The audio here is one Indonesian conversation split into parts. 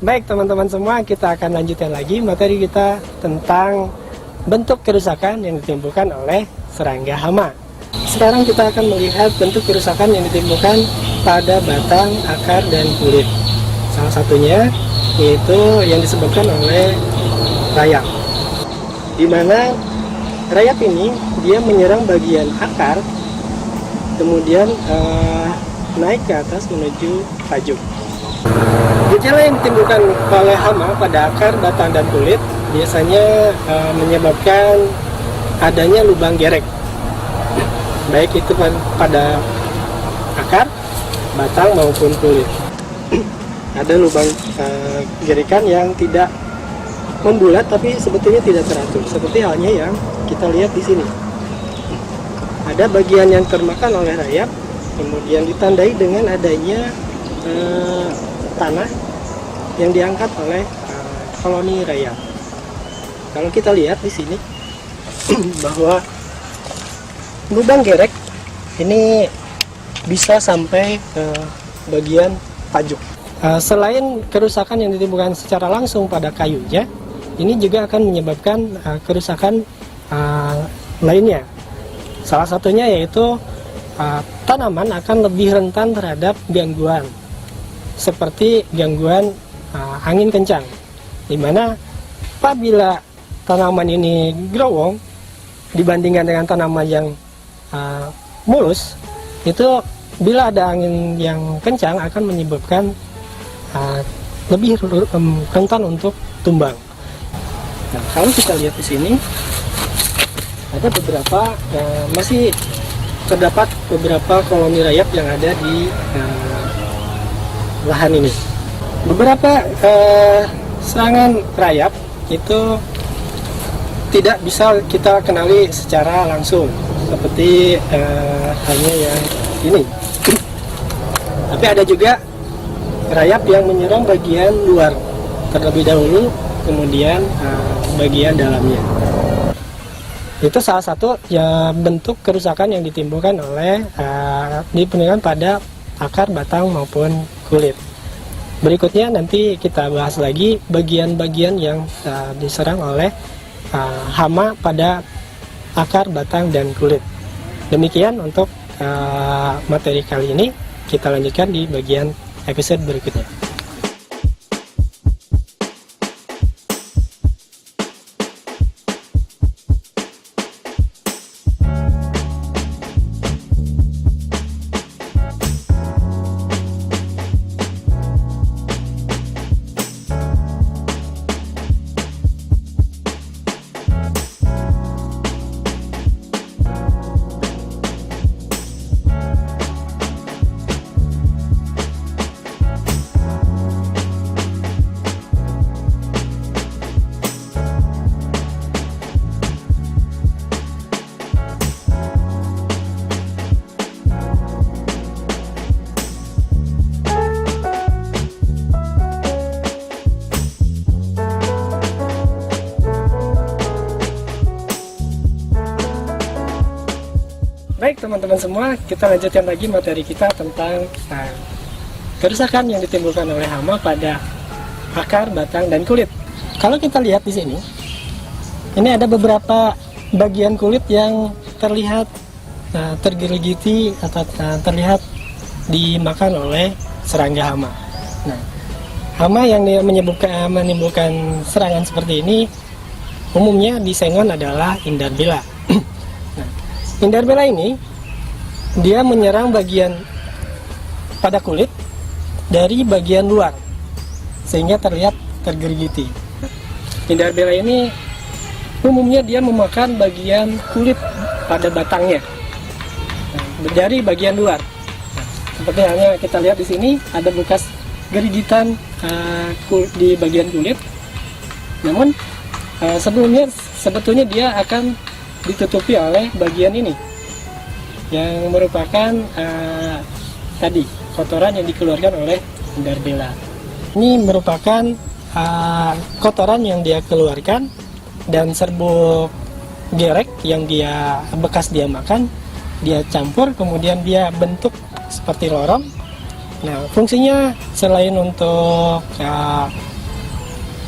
Baik teman-teman semua, kita akan lanjutkan lagi materi kita tentang bentuk kerusakan yang ditimbulkan oleh serangga hama. Sekarang kita akan melihat bentuk kerusakan yang ditimbulkan pada batang, akar, dan kulit. Salah satunya yaitu yang disebabkan oleh rayap, di mana rayap ini dia menyerang bagian akar, kemudian naik ke atas menuju tajuk. Gejala yang ditimbulkan oleh hama pada akar, batang, dan kulit biasanya menyebabkan adanya lubang gerek, baik itu pada akar, batang, maupun kulit. Ada lubang gerekan yang tidak membulat tapi sebetulnya tidak teratur, seperti halnya yang kita lihat di sini. Ada bagian yang termakan oleh rayap, kemudian ditandai dengan adanya tanah yang diangkat oleh koloni rayap. Kalau kita lihat di sini bahwa lubang gerek ini bisa sampai ke bagian tajuk. Selain kerusakan yang ditimbulkan secara langsung pada kayunya, ini juga akan menyebabkan kerusakan lainnya. Salah satunya yaitu tanaman akan lebih rentan terhadap gangguan, seperti gangguan angin kencang, di mana apabila tanaman ini growong dibandingkan dengan tanaman yang mulus, itu bila ada angin yang kencang akan menyebabkan lebih rentan untuk tumbang. Nah, kalau kita lihat di sini ada beberapa masih terdapat beberapa koloni rayap yang ada di lahan ini. Beberapa serangan rayap itu tidak bisa kita kenali secara langsung, seperti halnya yang ini. Tapi ada juga rayap yang menyerang bagian luar terlebih dahulu, kemudian bagian dalamnya. Itu salah satu bentuk kerusakan yang ditimbulkan oleh ditimbulkan pada akar, batang, maupun kulit. Berikutnya nanti kita bahas lagi bagian-bagian yang diserang oleh hama pada akar, batang, dan kulit. Demikian untuk materi kali ini. Kita lanjutkan di bagian episode berikutnya. Baik teman-teman semua, kita lanjutkan lagi materi kita tentang kerusakan yang ditimbulkan oleh hama pada akar, batang, dan kulit. Kalau kita lihat di sini, ini ada beberapa bagian kulit yang terlihat tergerigiti atau terlihat dimakan oleh serangga hama. Nah, hama yang menimbulkan serangan seperti ini umumnya di Sengon adalah Indarbela. Indarbela ini dia menyerang bagian pada kulit dari bagian luar sehingga terlihat tergerigiti. Indarbela ini umumnya dia memakan bagian kulit pada batangnya dari bagian luar. Seperti halnya kita lihat di sini ada bekas gerigitan di bagian kulit. Namun sebetulnya dia akan ditutupi oleh bagian ini yang merupakan tadi kotoran yang dikeluarkan oleh Indarbela. Ini merupakan kotoran yang dia keluarkan dan serbuk gerek yang dia bekas dia makan, dia campur kemudian dia bentuk seperti lorong. Nah, fungsinya selain untuk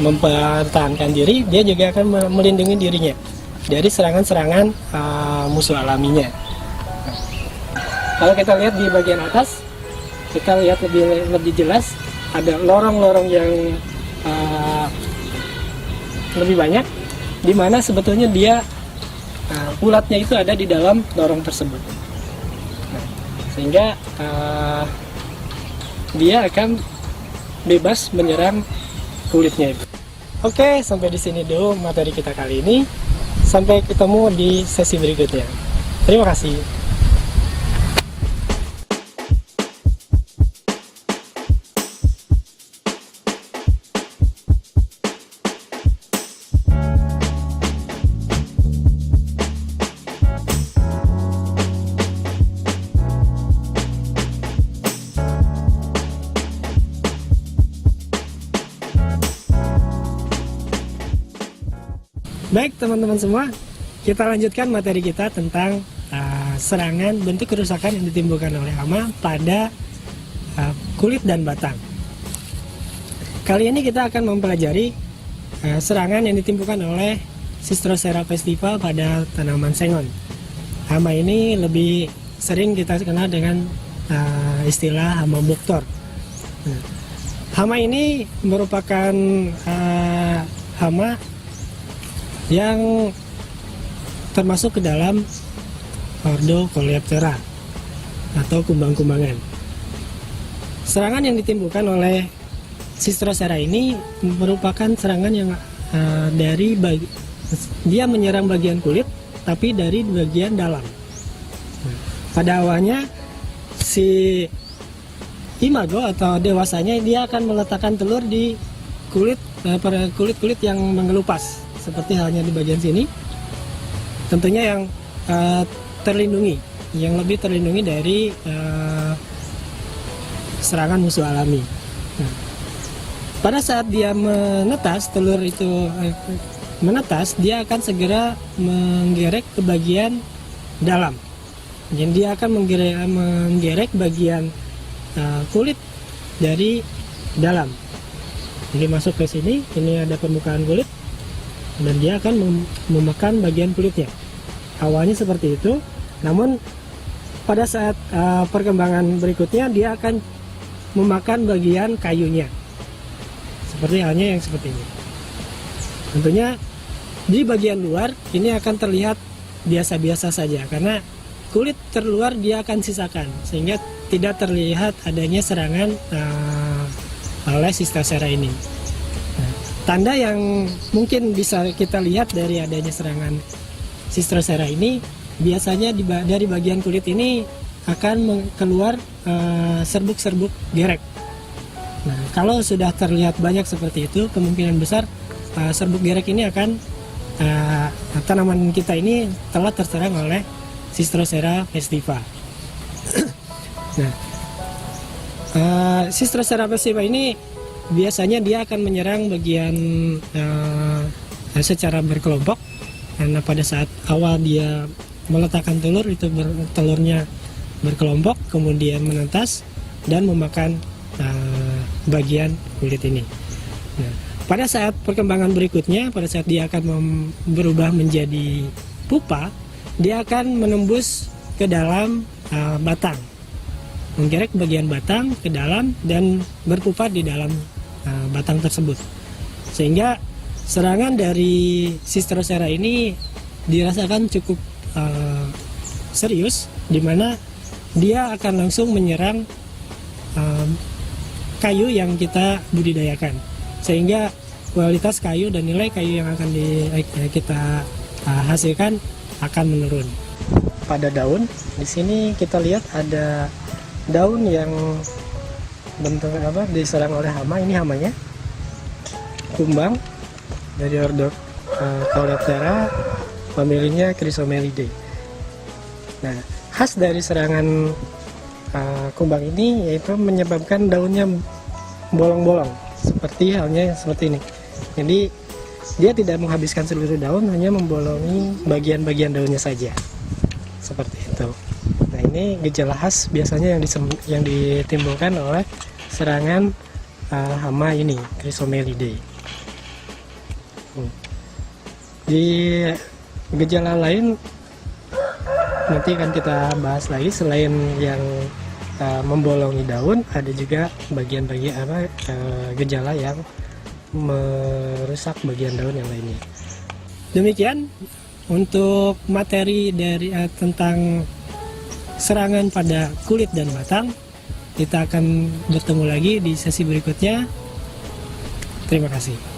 mempertahankan diri, dia juga akan melindungi dirinya dari serangan-serangan musuh alaminya. Kalau kita lihat di bagian atas, kita lihat lebih jelas ada lorong-lorong yang lebih banyak, di mana sebetulnya dia ulatnya itu ada di dalam lorong tersebut. Nah, sehingga dia akan bebas menyerang kulitnya itu. Oke, sampai di sini dulu materi kita kali ini. Sampai ketemu di sesi berikutnya. Terima kasih. Baik teman-teman semua, kita lanjutkan materi kita tentang serangan bentuk kerusakan yang ditimbulkan oleh hama pada kulit dan batang. Kali ini kita akan mempelajari serangan yang ditimbulkan oleh Cistrosera festiva pada tanaman sengon. Hama ini lebih sering kita kenal dengan istilah hama boktor. Hama ini merupakan hama yang termasuk ke dalam ordo Coleoptera atau kumbang-kumbangan. Serangan yang ditimbulkan oleh Cistrosera ini merupakan serangan yang dia menyerang bagian kulit, tapi dari bagian dalam. Pada awalnya si imago atau dewasanya dia akan meletakkan telur di kulit yang mengelupas, seperti halnya di bagian sini. Tentunya yang terlindungi, yang lebih terlindungi dari serangan musuh alami. Nah, pada saat dia menetas, telur itu menetas, dia akan segera menggerek ke bagian dalam. Jadi dia akan menggerek bagian kulit dari dalam. Jadi masuk ke sini, ini ada permukaan kulit, dan dia akan memakan bagian kulitnya. Awalnya seperti itu, namun pada saat perkembangan berikutnya dia akan memakan bagian kayunya, seperti halnya yang seperti ini. Tentunya di bagian luar ini akan terlihat biasa-biasa saja, karena kulit terluar dia akan sisakan, sehingga tidak terlihat adanya serangan oleh Cistrosera ini. Tanda yang mungkin bisa kita lihat dari adanya serangan Cistrosera ini, biasanya dari bagian kulit ini akan keluar serbuk-serbuk gerek. Nah, kalau sudah terlihat banyak seperti itu, kemungkinan besar serbuk gerek ini akan tanaman kita ini telah terserang oleh Cistrosera festiva. Nah, Cistrosera festiva ini biasanya dia akan menyerang bagian secara berkelompok, karena pada saat awal dia meletakkan telur itu telurnya berkelompok, kemudian menetas dan memakan bagian kulit ini. Nah, pada saat perkembangan berikutnya, pada saat dia akan berubah menjadi pupa, dia akan menembus ke dalam batang, menggerek bagian batang ke dalam dan berpupa di dalam batang tersebut, sehingga serangan dari Cistrosera ini dirasakan cukup serius, di mana dia akan langsung menyerang kayu yang kita budidayakan, sehingga kualitas kayu dan nilai kayu yang akan kita hasilkan akan menurun. Pada daun, di sini kita lihat ada daun yang bentuk diserang oleh hama. Ini hamanya kumbang dari ordo Coleoptera, familinya Chrysomelidae. Nah, khas dari serangan kumbang ini yaitu menyebabkan daunnya bolong-bolong, seperti halnya seperti ini. Jadi dia tidak menghabiskan seluruh daun, hanya membolongi bagian-bagian daunnya saja, seperti itu. Nah, ini gejala khas biasanya yang ditimbulkan oleh serangan hama ini, Chrysomelidae. Di gejala lain nanti akan kita bahas lagi. Selain yang membolongi daun, ada juga bagian-bagian gejala yang merusak bagian daun yang lainnya. Demikian untuk materi dari tentang serangan pada kulit dan batang. Kita akan bertemu lagi di sesi berikutnya. Terima kasih.